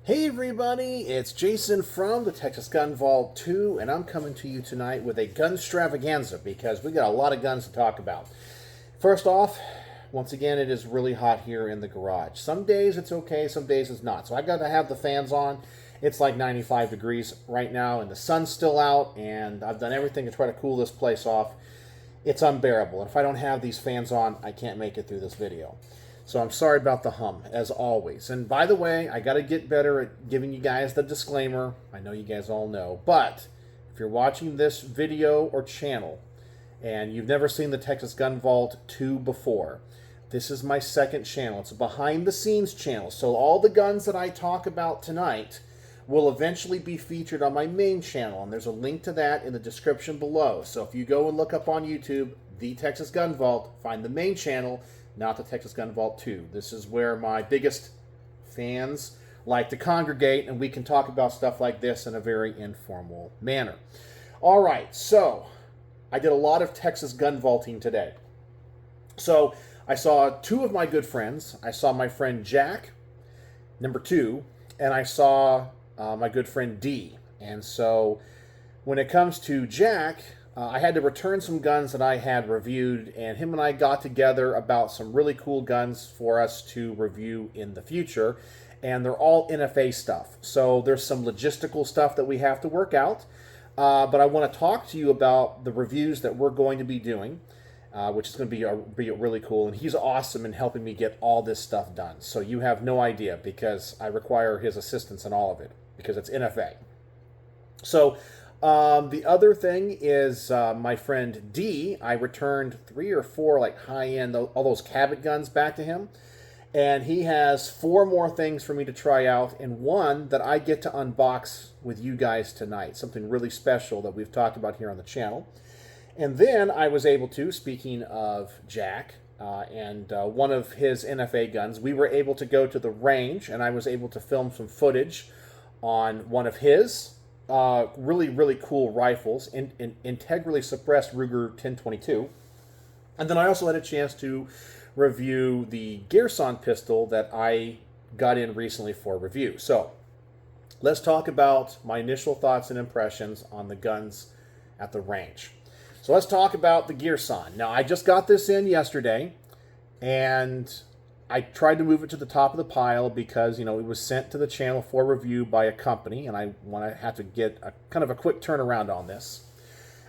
Hey everybody, it's Jason from the Texas Gun Vault 2, and I'm coming to you tonight with a gun extravaganza because we got a lot of guns to talk about. First off, once again, it is really hot here in the garage. Some days it's okay, some days it's not. So I got to have the fans on. It's like 95 degrees right now, and the sun's still out, and I've done everything to try to cool this place off. It's unbearable, and if I don't have these fans on, I can't make it through this video. So I'm sorry about the hum, as always. And by the way, I got to get better at giving you guys the disclaimer. I know you guys all know. But if you're watching this video or channel and you've never seen the Texas Gun Vault 2 before, this is my second channel. It's a behind-the-scenes channel. So all the guns that I talk about tonight will eventually be featured on my main channel. And there's a link to that in the description below. So if you go and look up on YouTube, The Texas Gun Vault, find the main channel, not the Texas Gun Vault 2. This is where my biggest fans like to congregate, and we can talk about stuff like this in a very informal manner. All right, so I did a lot of Texas gun vaulting today. So I saw two of my good friends. I saw my friend Jack, number 2, and I saw my good friend D. And so when it comes to Jack, I had to return some guns that I had reviewed, and him and I got together about some really cool guns for us to review in the future, and they're all NFA stuff. So there's some logistical stuff that we have to work out, but I want to talk to you about the reviews that we're going to be doing, which is going to be really cool, and he's awesome in helping me get all this stuff done. So you have no idea, because I require his assistance in all of it, because it's NFA. So the other thing is my friend D. I returned 3 or 4 like high-end, all those Cabot guns back to him. And he has 4 more things for me to try out, and one that I get to unbox with you guys tonight. Something really special that we've talked about here on the channel. And then I was able to, speaking of Jack and one of his NFA guns, we were able to go to the range, and I was able to film some footage on one of his really cool rifles, integrally suppressed Ruger 1022. And then I also had a chance to review the Geron pistol that I got in recently for review. So let's talk about my initial thoughts and impressions on the guns at the range. So let's talk about the Geron. Now, I just got this in yesterday, and I tried to move it to the top of the pile because, you know, it was sent to the channel for review by a company, and I want to have to get a kind of a quick turnaround on this.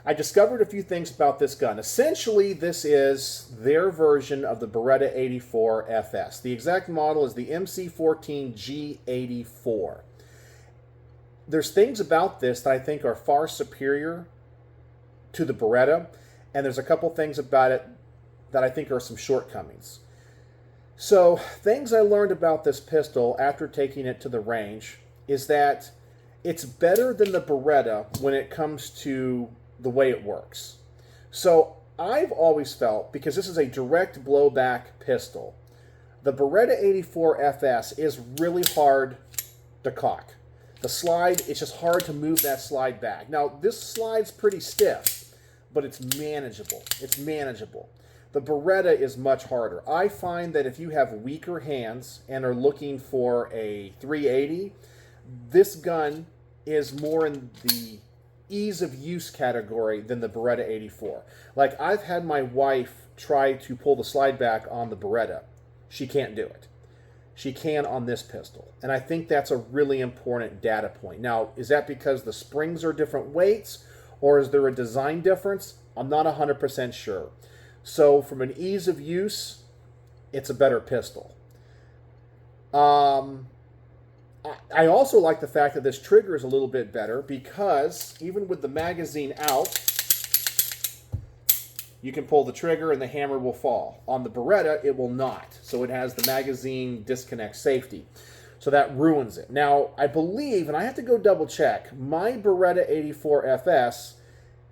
I discovered a few things about this gun. Essentially, this is their version of the Beretta 84 FS. The exact model is the MC14 G84. There's things about this that I think are far superior to the Beretta, and there's a couple things about it that I think are some shortcomings. So, things I learned about this pistol after taking it to the range is that it's better than the Beretta when it comes to the way it works. So, I've always felt, because this is a direct blowback pistol, the Beretta 84 FS is really hard to cock. The slide, it's just hard to move that slide back. Now, this slide's pretty stiff, but it's manageable. It's manageable. The Beretta is much harder. I find that if you have weaker hands and are looking for a 380, this gun is more in the ease of use category than the Beretta 84. Like, I've had my wife try to pull the slide back on the Beretta. She can't do it. She can on this pistol. And I think that's a really important data point. Now, is that because the springs are different weights, or is there a design difference? I'm not 100% sure. So from an ease of use, it's a better pistol. I also like the fact that this trigger is a little bit better, because even with the magazine out, you can pull the trigger and the hammer will fall. On the Beretta, it will not. So it has the magazine disconnect safety. So that ruins it. Now, I believe, and I have to go double check, my Beretta 84 FS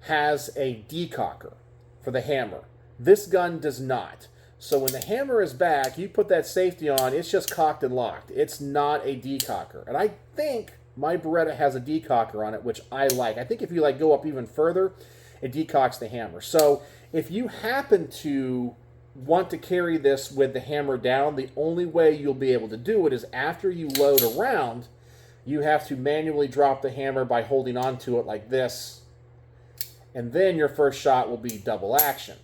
has a decocker for the hammer. This gun does not. So when the hammer is back, you put that safety on, it's just cocked and locked. It's not a decocker. And I think my Beretta has a decocker on it, which I like. I think if you like go up even further, it decocks the hammer. So if you happen to want to carry this with the hammer down, the only way you'll be able to do it is after you load a round, you have to manually drop the hammer by holding onto it like this, and then your first shot will be double action.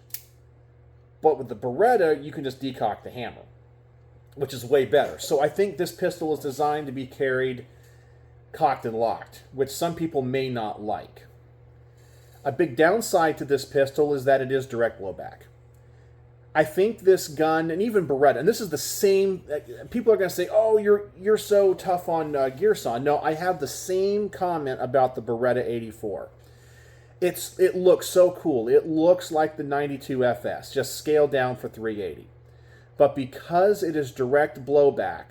But with the Beretta, you can just decock the hammer, which is way better. So I think this pistol is designed to be carried cocked and locked, which some people may not like. A big downside to this pistol is that it is direct blowback. I think this gun, and even Beretta, and this is the same, people are going to say, oh, you're so tough on Geron. No, I have the same comment about the Beretta 84. It looks so cool. It looks like the 92 FS, just scaled down for 380. But because it is direct blowback,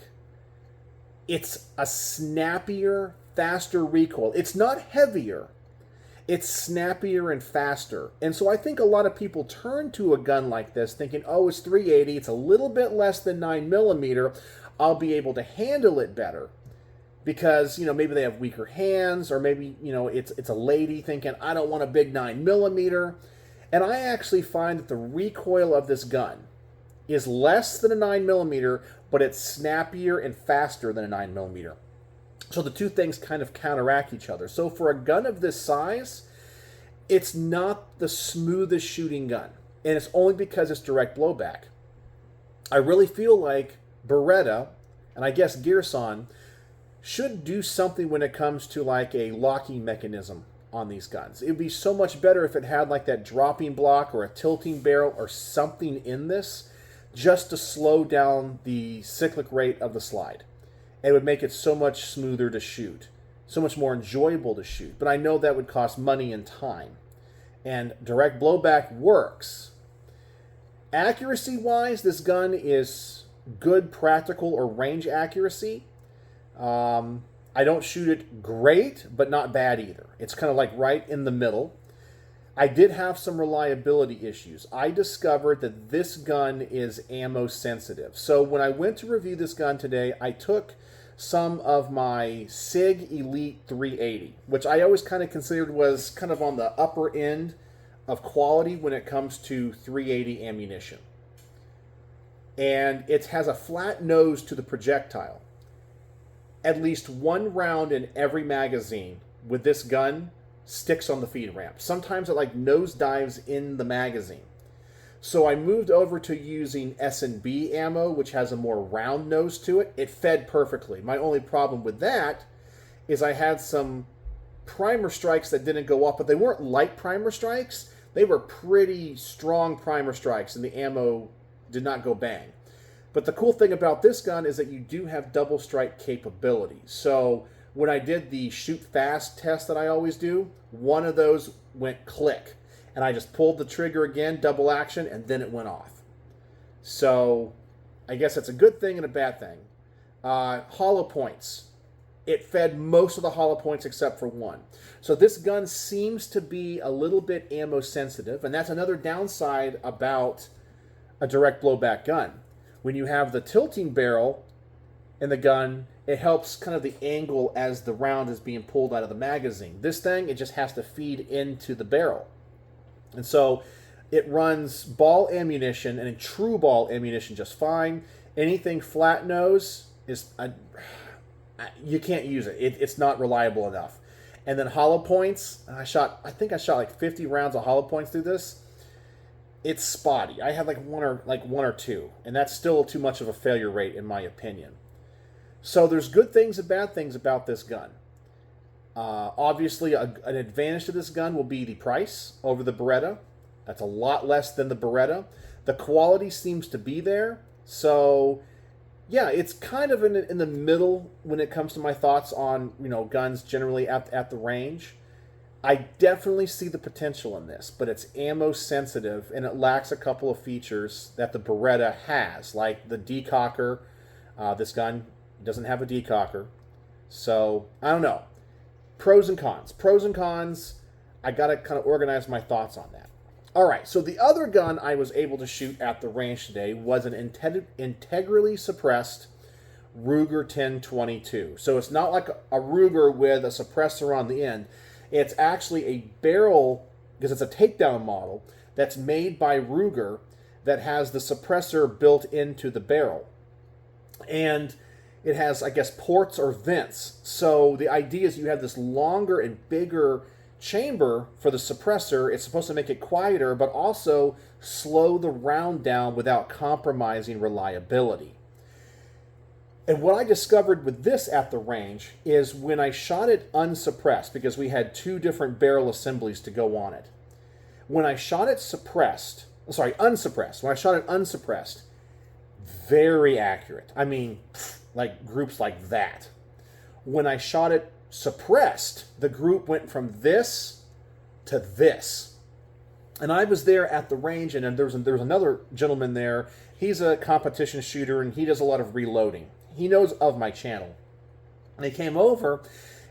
it's a snappier, faster recoil. It's not heavier. It's snappier and faster. And so I think a lot of people turn to a gun like this thinking, oh, it's 380. It's a little bit less than 9mm. I'll be able to handle it better. Because, maybe they have weaker hands, or maybe, it's a lady thinking, I don't want a big 9mm. And I actually find that the recoil of this gun is less than a 9mm, but it's snappier and faster than a 9mm. So the two things kind of counteract each other. So for a gun of this size, it's not the smoothest shooting gun. And it's only because it's direct blowback. I really feel like Beretta, and I guess Geron, should do something when it comes to like a locking mechanism on these guns. It would be so much better if it had like that dropping block or a tilting barrel or something in this just to slow down the cyclic rate of the slide. It would make it so much smoother to shoot, so much more enjoyable to shoot. But I know that would cost money and time. And direct blowback works. Accuracy-wise, this gun is good practical or range accuracy. I don't shoot it great, but not bad either. It's kind of like right in the middle. I did have some reliability issues. I discovered that this gun is ammo sensitive. So when I went to review this gun today, I took some of my SIG Elite 380, which I always kind of considered was kind of on the upper end of quality when it comes to 380 ammunition. And it has a flat nose to the projectile. At least one round in every magazine with this gun sticks on the feed ramp. Sometimes it like nose dives in the magazine. So I moved over to using S&B ammo, which has a more round nose to it. It fed perfectly. My only problem with that is I had some primer strikes that didn't go off, but they weren't light primer strikes. They were pretty strong primer strikes, and the ammo did not go bang. But the cool thing about this gun is that you do have double strike capability. So when I did the shoot fast test that I always do, one of those went click. And I just pulled the trigger again, double action, and then it went off. So I guess that's a good thing and a bad thing. Hollow points. It fed most of the hollow points except for one. So this gun seems to be a little bit ammo sensitive, and that's another downside about a direct blowback gun. When you have the tilting barrel in the gun, it helps kind of the angle as the round is being pulled out of the magazine. This thing, it just has to feed into the barrel. And so it runs ball ammunition, and in true ball ammunition just fine. Anything flat nose is, you can't use it. It's not reliable enough. And then hollow points, I think I shot like 50 rounds of hollow points through this. It's spotty. I had like one or two, and that's still too much of a failure rate in my opinion. So there's good things and bad things about this gun. Obviously, an advantage to this gun will be the price over the Beretta. That's a lot less than the Beretta. The quality seems to be there. So, yeah, it's kind of in the middle when it comes to my thoughts on guns generally at the range. I definitely see the potential in this, but it's ammo sensitive and it lacks a couple of features that the Beretta has, like the decocker. This gun doesn't have a decocker. So, I don't know. Pros and cons. Pros and cons. I got to kind of organize my thoughts on that. All right, so the other gun I was able to shoot at the range today was an integrally suppressed Ruger 1022. So it's not like a Ruger with a suppressor on the end. It's actually a barrel, because it's a takedown model, that's made by Ruger that has the suppressor built into the barrel. And it has, I guess, ports or vents. So the idea is you have this longer and bigger chamber for the suppressor. It's supposed to make it quieter, but also slow the round down without compromising reliability. And what I discovered with this at the range is when I shot it unsuppressed, because we had two different barrel assemblies to go on it. When I shot it unsuppressed, when I shot it unsuppressed, very accurate. I mean, like groups like that. When I shot it suppressed, the group went from this to this. And I was there at the range, and there was another gentleman there. He's a competition shooter, and he does a lot of reloading. He knows of my channel. And he came over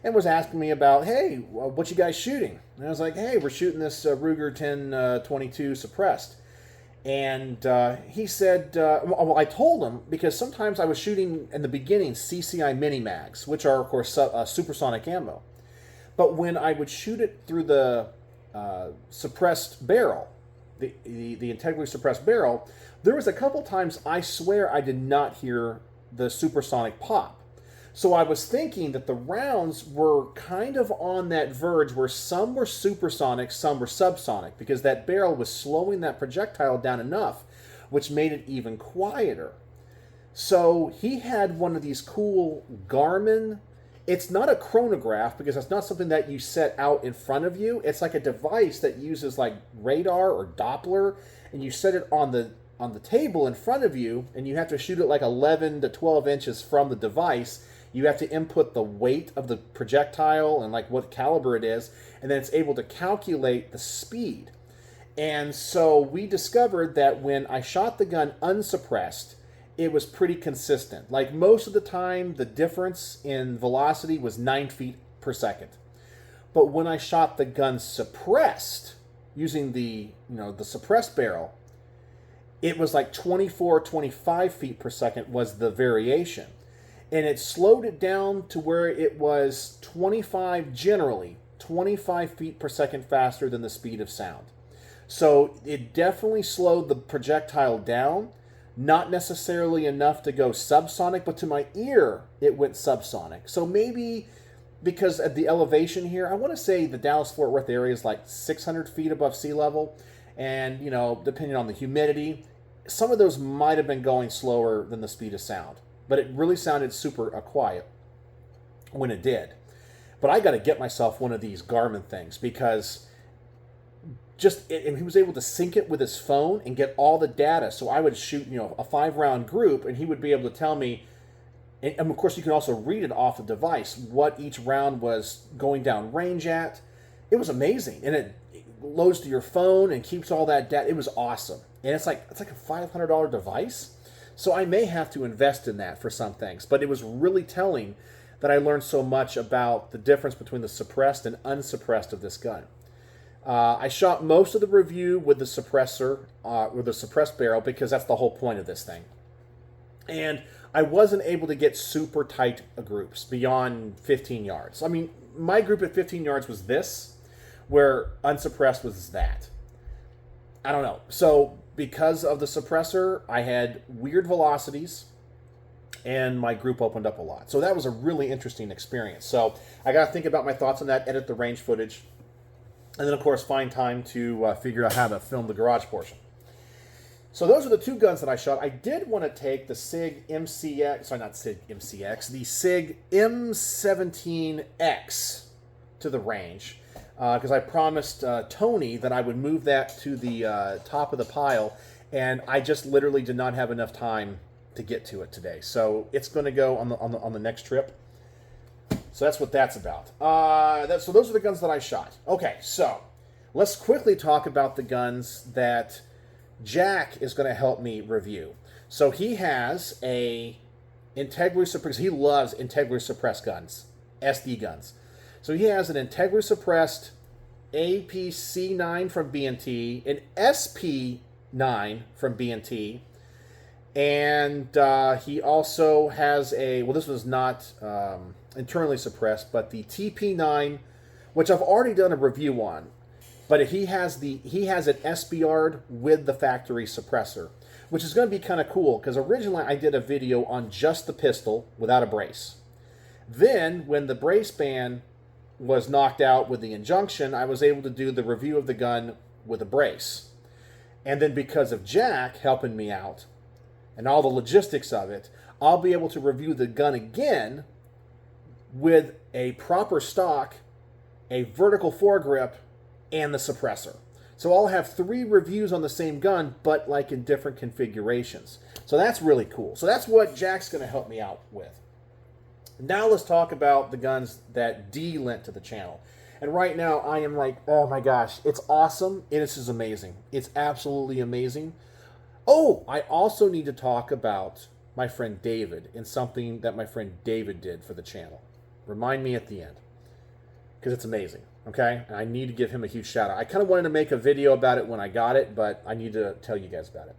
and was asking me about, hey, what you guys shooting? And I was like, hey, we're shooting this Ruger 1022 suppressed. And he said, well, I told him, because sometimes I was shooting in the beginning CCI mini mags, which are, of course, supersonic ammo. But when I would shoot it through the suppressed barrel, the integrally suppressed barrel, there was a couple times I swear I did not hear the supersonic pop. So I was thinking that the rounds were kind of on that verge where some were supersonic, some were subsonic, because that barrel was slowing that projectile down enough, which made it even quieter. So he had one of these cool Garmin. It's not a chronograph, because that's not something that you set out in front of you. It's like a device that uses like radar or Doppler, and you set it on the table in front of you, and you have to shoot it like 11 to 12 inches from the device. You have to input the weight of the projectile and like what caliber it is, and then it's able to calculate the speed. And so we discovered that when I shot the gun unsuppressed, it was pretty consistent. Like most of the time, the difference in velocity was 9 feet per second. But when I shot the gun suppressed, using the suppressed barrel, it was like 24, 25 feet per second was the variation. And it slowed it down to where it was 25 feet per second faster than the speed of sound. So it definitely slowed the projectile down, not necessarily enough to go subsonic, but to my ear, it went subsonic. So maybe because at the elevation here, I want to say the Dallas-Fort Worth area is like 600 feet above sea level. And, depending on the humidity, some of those might have been going slower than the speed of sound, but it really sounded super quiet when it did. But I got to get myself one of these Garmin things, because and he was able to sync it with his phone and get all the data. So I would shoot, a 5-round group, and he would be able to tell me, and of course you can also read it off the device, what each round was going down range at. It was amazing. And it loads to your phone and keeps all that data. It was awesome. And it's like a $500 device. So I may have to invest in that for some things. But it was really telling that I learned so much about the difference between the suppressed and unsuppressed of this gun. I shot most of the review with the suppressor, with the suppressed barrel, because that's the whole point of this thing. And I wasn't able to get super tight groups beyond 15 yards. I mean, my group at 15 yards was this, where unsuppressed was that. I don't know. So because of the suppressor, I had weird velocities, and my group opened up a lot. So that was a really interesting experience. So I got to think about my thoughts on that, edit the range footage, and then, of course, find time to figure out how to film the garage portion. So those are the two guns that I shot. I did want to take the SIG MCX, sorry, not SIG MCX, the SIG M17X to the range, because I promised Tony that I would move that to the top of the pile, and I just literally did not have enough time to get to it today. So it's going to go on the next trip. So that's what that's about. So those are the guns that I shot. Okay, so let's quickly talk about the guns that Jack is going to help me review. So he has a integrally suppressed, he loves integrally suppressed guns, SD guns. So he has an integrally suppressed APC9 from B&T, an SP9 from B&T, and he also has a, well, this was not internally suppressed, but the TP9, which I've already done a review on. But he has an SBR'd with the factory suppressor, which is going to be kind of cool because originally I did a video on just the pistol without a brace. Then, when the brace band was knocked out with the injunction, I was able to do the review of the gun with a brace. And then because of Jack helping me out and all the logistics of it, I'll be able to review the gun again with a proper stock, a vertical foregrip, and the suppressor. So I'll have 3 reviews on the same gun, but like in different configurations. So that's really cool. So that's what Jack's going to help me out with. Now let's talk about the guns that D lent to the channel. And right now I am like, oh my gosh, it's awesome and this is amazing. It's absolutely amazing. Oh, I also need to talk about my friend David and something that my friend David did for the channel. Remind me at the end, because it's amazing, okay? And I need to give him a huge shout out. I kind of wanted to make a video about it when I got it, but I need to tell you guys about it.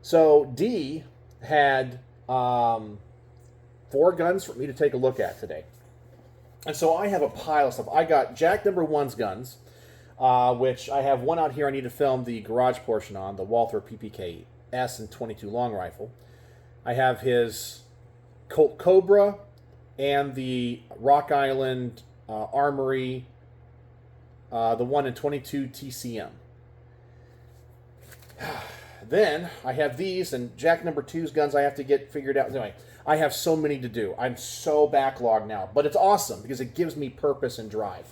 So D had 4 guns for me to take a look at today. And so I have a pile of stuff. I got Jack number 1's guns, which I have one out here I need to film the garage portion on, the Walther PPK S and 22 long rifle. I have his Colt Cobra and the Rock Island Armory, the one in 22 TCM. Then I have these, and Jack number 2's guns I have to get figured out. Anyway, I have so many to do. I'm so backlogged now, but it's awesome because it gives me purpose and drive.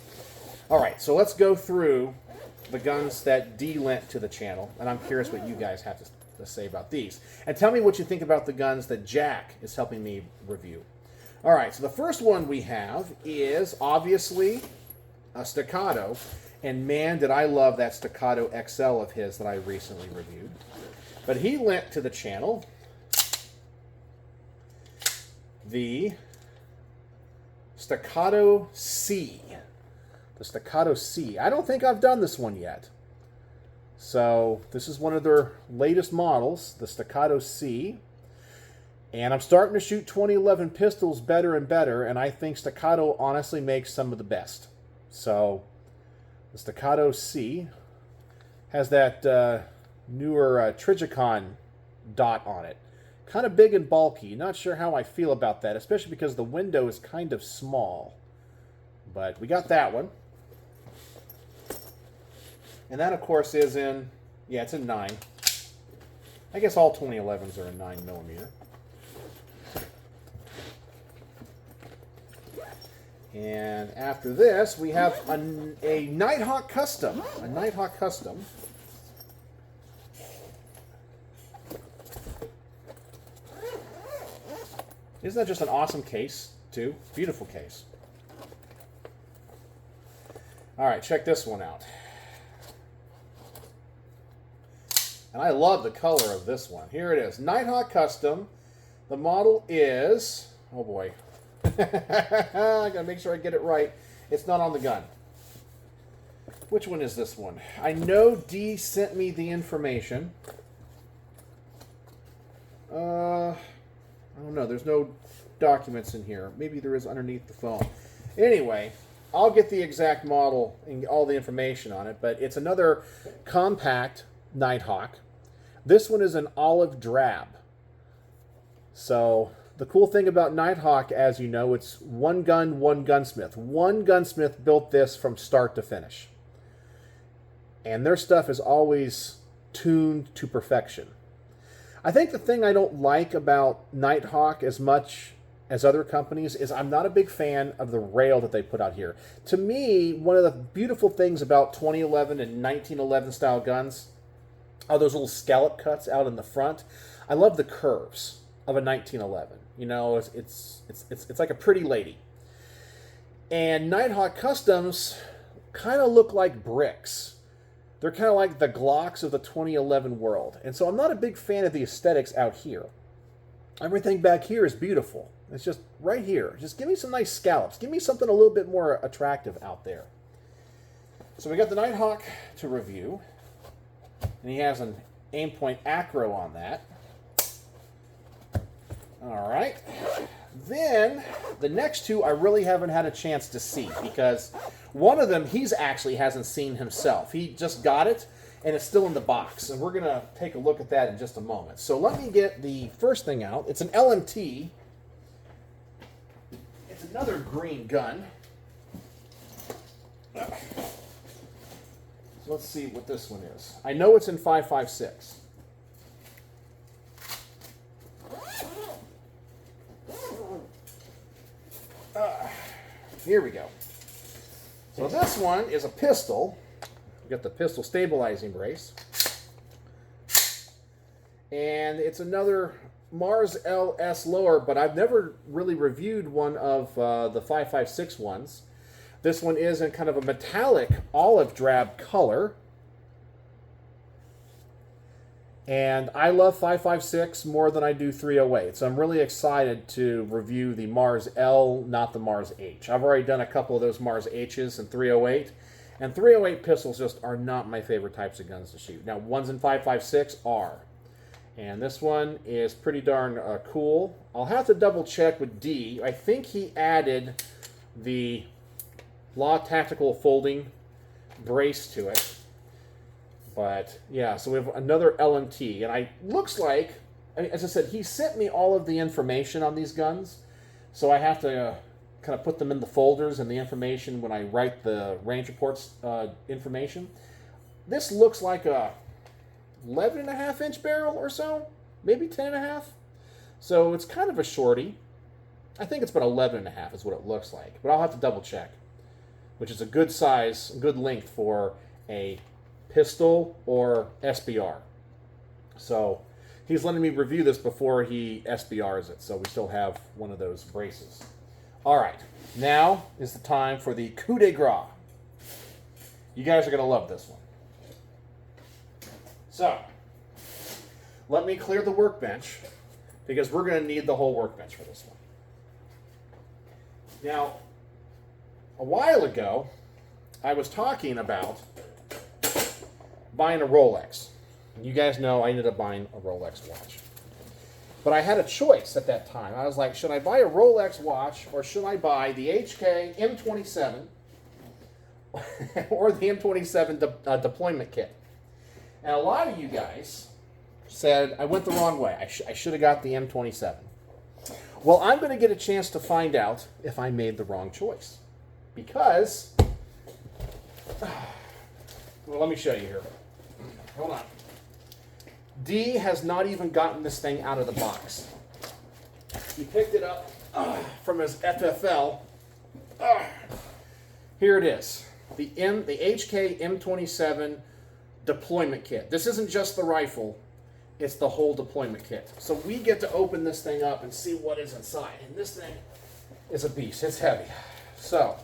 All right, so let's go through the guns that D lent to the channel, and I'm curious what you guys have to say about these. And tell me what you think about the guns that Jack is helping me review. All right, so the first one we have is obviously a Staccato, and man, did I love that Staccato XL of his that I recently reviewed. But he lent to the channel the Staccato C. The Staccato C. I don't think I've done this one yet. So this is one of their latest models, the Staccato C. And I'm starting to shoot 2011 pistols better and better, and I think Staccato honestly makes some of the best. So the Staccato C has that newer Trigicon dot on it. Kind of big and bulky. Not sure how I feel about that, especially because the window is kind of small. But we got that one. And that, of course, is in, yeah, it's in 9. I guess all 2011s are in 9mm. And after this, we have a Nighthawk Custom. A Nighthawk Custom. Isn't that just an awesome case, too? Beautiful case. All right, check this one out. And I love the color of this one. Here it is. Nighthawk Custom. The model is... oh, boy. I gotta make sure I get it right. It's not on the gun. Which one is this one? I know D sent me the information. I don't know. There's no documents in here. Maybe there is underneath the phone. Anyway, I'll get the exact model and all the information on it, but it's another compact Nighthawk. This one is an olive drab. So the cool thing about Nighthawk, as you know, it's one gun, one gunsmith. One gunsmith built this from start to finish. And their stuff is always tuned to perfection. I think the thing I don't like about Nighthawk as much as other companies is I'm not a big fan of the rail that they put out here. To me, one of the beautiful things about 2011 and 1911 style guns are those little scallop cuts out in the front. I love the curves of a 1911. You know, it's like a pretty lady. And Nighthawk Customs kind of look like bricks. They're kind of like the Glocks of the 2011 world. And so I'm not a big fan of the aesthetics out here. Everything back here is beautiful. It's just right here. Just give me some nice scallops. Give me something a little bit more attractive out there. So we got the Nighthawk to review. And he has an Aimpoint Acro on that. All right. Then the next two I really haven't had a chance to see because one of them he's actually hasn't seen himself. He just got it and it's still in the box. And we're going to take a look at that in just a moment. So let me get the first thing out. It's an LMT. It's another green gun. So let's see what this one is. I know it's in 5.56. Here we go. So this one is a pistol. We got the pistol stabilizing brace. And it's another Mars LS lower, but I've never really reviewed one of the 5.56 ones. This one is in kind of a metallic olive drab color. And I love 5.56 more than I do 308. So I'm really excited to review the Mars L, not the Mars H. I've already done a couple of those Mars H's in 308. And 308 pistols just are not my favorite types of guns to shoot. Now, ones in 5.56 are. And this one is pretty darn cool. I'll have to double check with D. I think he added the Law Tactical folding brace to it. But yeah, so we have another LMT, and looks like, as I said, he sent me all of the information on these guns, so I have to kind of put them in the folders and the information when I write the range reports information. This looks like a 11.5-inch barrel or so, maybe 10.5. So it's kind of a shorty. I think it's about 11.5 is what it looks like, but I'll have to double check, which is a good size, good length for a pistol or SBR. So he's letting me review this before he SBRs it, so we still have one of those braces. All right, now is the time for the coup de grace. You guys are going to love this one. So let me clear the workbench, because we're going to need the whole workbench for this one. Now, a while ago, I was talking about buying a Rolex. You guys know I ended up buying a Rolex watch. But I had a choice at that time. I was like, should I buy a Rolex watch or should I buy the HK M27 or the M27 deployment kit? And a lot of you guys said I went the wrong way. I should have got the M27. Well, I'm going to get a chance to find out if I made the wrong choice. Because, well, let me show you here. Hold on. D has not even gotten this thing out of the box. He picked it up from his FFL. Here it is. The HK M27 deployment kit. This isn't just the rifle. It's the whole deployment kit. So we get to open this thing up and see what is inside. And this thing is a beast. It's heavy. So,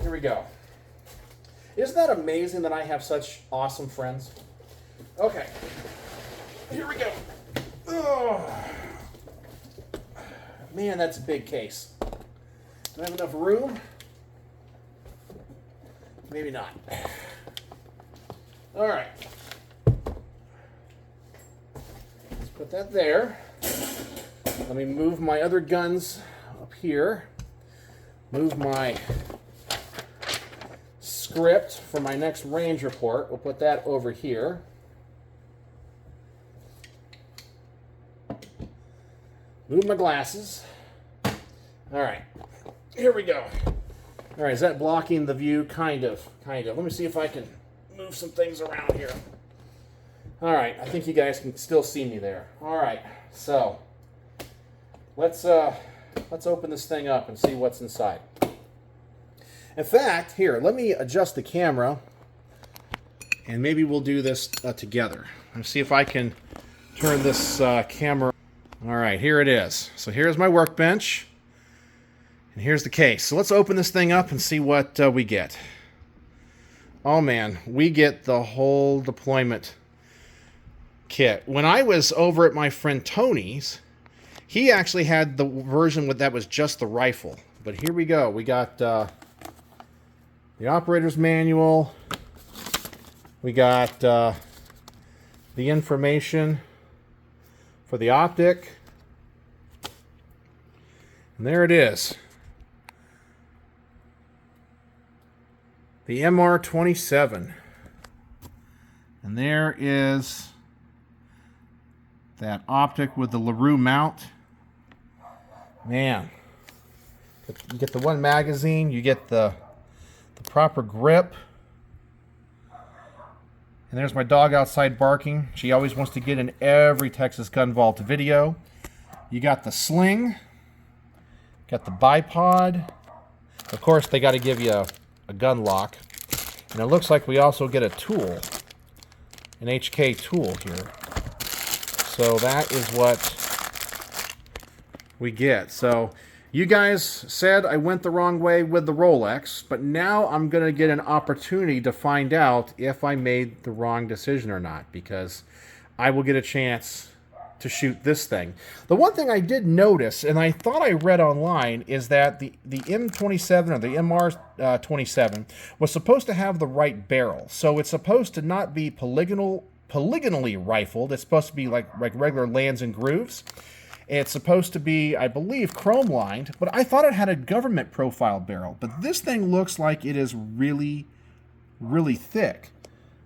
here we go. Isn't that amazing that I have such awesome friends? Okay, here we go. Oh. Man, that's a big case. Do I have enough room? Maybe not. All right. Let's put that there. Let me move my other guns up here. Move my script for my next range report. We'll put that over here. Move my glasses. All right, here we go. All right, is that blocking the view? Kind of. Let me see if I can move some things around here. All right, I think you guys can still see me there. All right, so let's open this thing up and see what's inside. In fact, here, let me adjust the camera, and maybe we'll do this together. Let's see if I can turn this camera. All right, here it is. So here's my workbench, and here's the case. So let's open this thing up and see what we get. Oh man, we get the whole deployment kit. When I was over at my friend Tony's, he actually had the version that was just the rifle. But here we go. We got the operator's manual. We got the information for the optic. And there it is. The MR27. And there is that optic with the LaRue mount. Man, you get the one magazine, you get the proper grip. And there's my dog outside barking. She always wants to get in every Texas Gun Vault video. You got the sling, got the bipod. Of course, they got to give you a gun lock. And it looks like we also get a tool, an HK tool here. So that is what we get. So you guys said I went the wrong way with the Rolex, but now I'm going to get an opportunity to find out if I made the wrong decision or not, because I will get a chance to shoot this thing. The one thing I did notice, and I thought I read online, is that the M27 or the MR27 was supposed to have the right barrel. So it's supposed to not be polygonally rifled. It's supposed to be like regular lands and grooves. It's supposed to be, I believe, chrome lined, but I thought it had a government profile barrel. But this thing looks like it is really, really thick.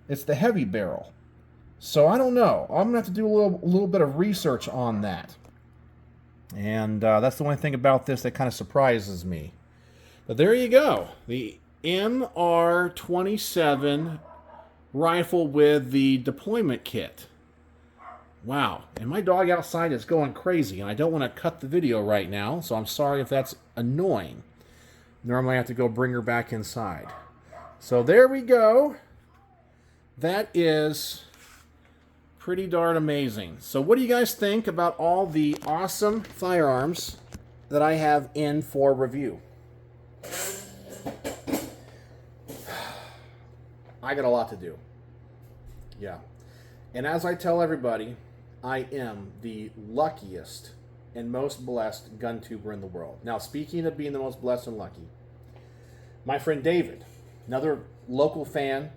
It's the heavy barrel. So I don't know. I'm going to have to do a little bit of research on that. And that's the only thing about this that kind of surprises me. But there you go. The MR27 rifle with the deployment kit. Wow. And my dog outside is going crazy, and I don't want to cut the video right now, so I'm sorry if that's annoying. Normally I have to go bring her back inside. So there we go. That is pretty darn amazing. So what do you guys think about all the awesome firearms that I have in for review? I got a lot to do. Yeah. And as I tell everybody, I am the luckiest and most blessed gun tuber in the world. Now, speaking of being the most blessed and lucky, my friend David, another local fan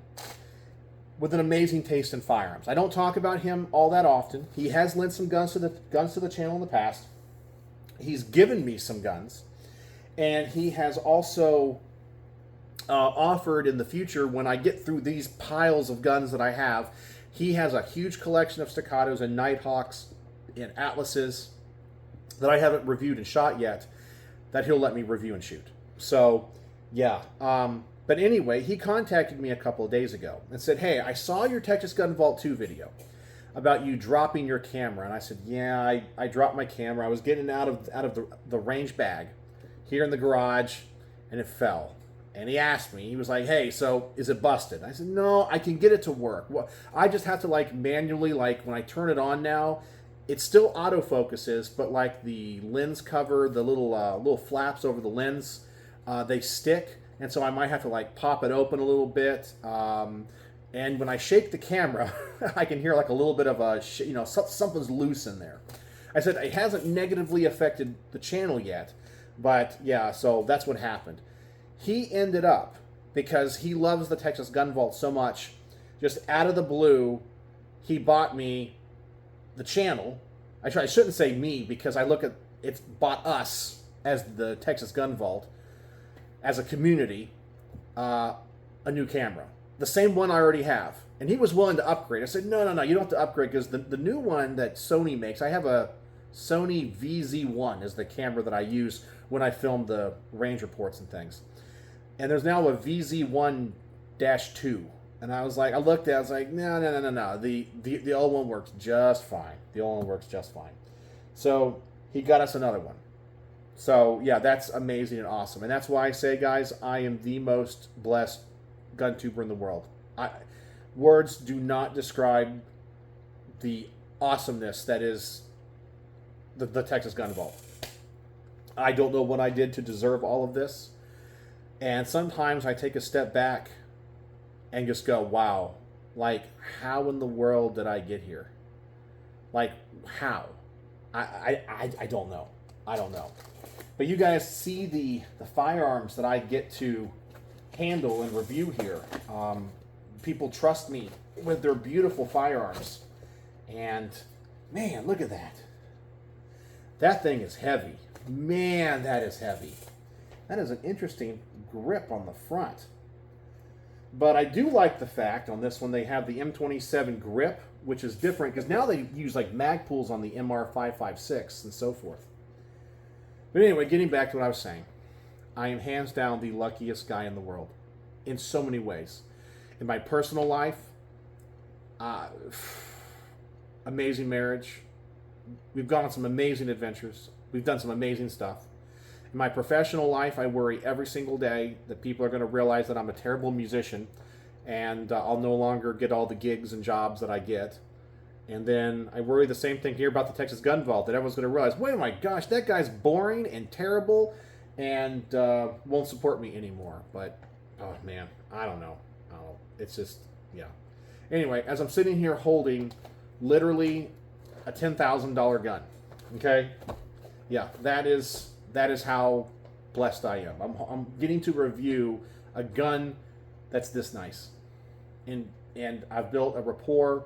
with an amazing taste in firearms. I don't talk about him all that often. He has lent some guns to the channel in the past. He's given me some guns, and he has also offered in the future, when I get through these piles of guns that I have, he has a huge collection of Staccatos and Nighthawks and Atlases that I haven't reviewed and shot yet, that he'll let me review and shoot. So, yeah. But anyway, he contacted me a couple of days ago and said, hey, I saw your Texas Gun Vault 2 video about you dropping your camera. And I said, yeah, I dropped my camera. I was getting out of the range bag here in the garage, and it fell. And he asked me, he was like, hey, so is it busted? I said, no, I can get it to work. Well, I just have to manually, when I turn it on now, it still autofocuses, but the lens cover, the little flaps over the lens, they stick. And so I might have to pop it open a little bit. And when I shake the camera, I can hear a little bit of something's loose in there. I said, it hasn't negatively affected the channel yet, but yeah, so that's what happened. He ended up, because he loves the Texas Gun Vault so much, just out of the blue, he bought me the channel. I shouldn't say me, because I look at it's bought us as the Texas Gun Vault, as a community, a new camera. The same one I already have. And he was willing to upgrade. I said, no, you don't have to upgrade, because the new one that Sony makes, I have a Sony VZ1 is the camera that I use when I film the range reports and things. And there's now a VZ1-2. And I looked at it, I was like, no. The old one works just fine. The old one works just fine. So he got us another one. So yeah, that's amazing and awesome. And that's why I say, guys, I am the most blessed gun tuber in the world. Words do not describe the awesomeness that is the Texas Gun Vault. I don't know what I did to deserve all of this. And sometimes I take a step back and just go, wow, how in the world did I get here? How? I don't know. I don't know. But you guys see the firearms that I get to handle and review here. People trust me with their beautiful firearms. And, man, look at that. That thing is heavy. Man, that is heavy. That is an interesting grip on the front. But I do like the fact on this one they have the M27 grip, which is different because now they use like mag pulls on the MR556 and so forth. But anyway, getting back to what I was saying, I am hands down the luckiest guy in the world in so many ways. In my personal life, amazing marriage. We've gone on some amazing adventures. We've done some amazing stuff. In my professional life, I worry every single day that people are going to realize that I'm a terrible musician and I'll no longer get all the gigs and jobs that I get. And then I worry the same thing here about the Texas Gun Vault, that everyone's going to realize, wait, my gosh, that guy's boring and terrible and won't support me anymore. But, oh man, I don't know. It's just, yeah. Anyway, as I'm sitting here holding literally a $10,000 gun, okay? Yeah, that is how blessed I am. I'm getting to review a gun that's this nice. And I've built a rapport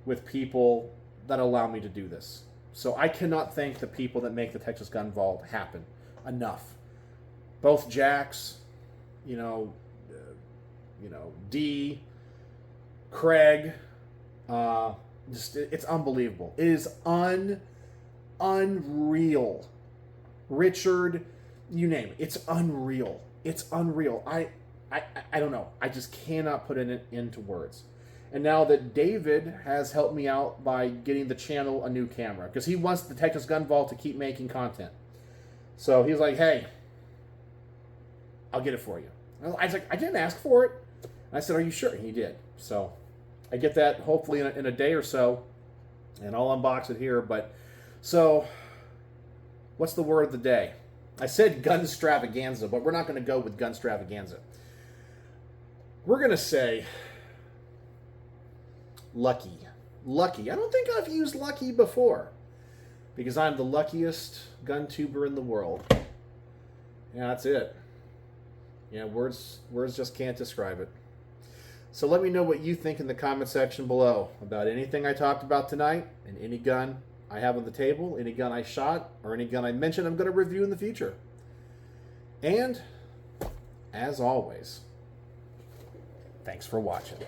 with people that allow me to do this. So I cannot thank the people that make the Texas Gun Vault happen enough. Both Jacks, D, Craig, it's unbelievable. It is unreal. Richard, you name it. It's unreal. It's unreal. I don't know. I just cannot put it into words. And now that David has helped me out by getting the channel a new camera, because he wants the Texas Gun Vault to keep making content. So he's like, hey, I'll get it for you. I was like, I didn't ask for it. I said, are you sure? And he did. So I get that hopefully in a day or so, and I'll unbox it here. But so what's the word of the day? I said gun stravaganza, but we're not going to go with gun stravaganza. We're going to say lucky. Lucky. I don't think I've used lucky before because I'm the luckiest gun tuber in the world. Yeah, that's it. Yeah, words just can't describe it. So let me know what you think in the comment section below about anything I talked about tonight and any gun I have on the table, any gun I shot, or any gun I mentioned I'm going to review in the future. And, as always, thanks for watching.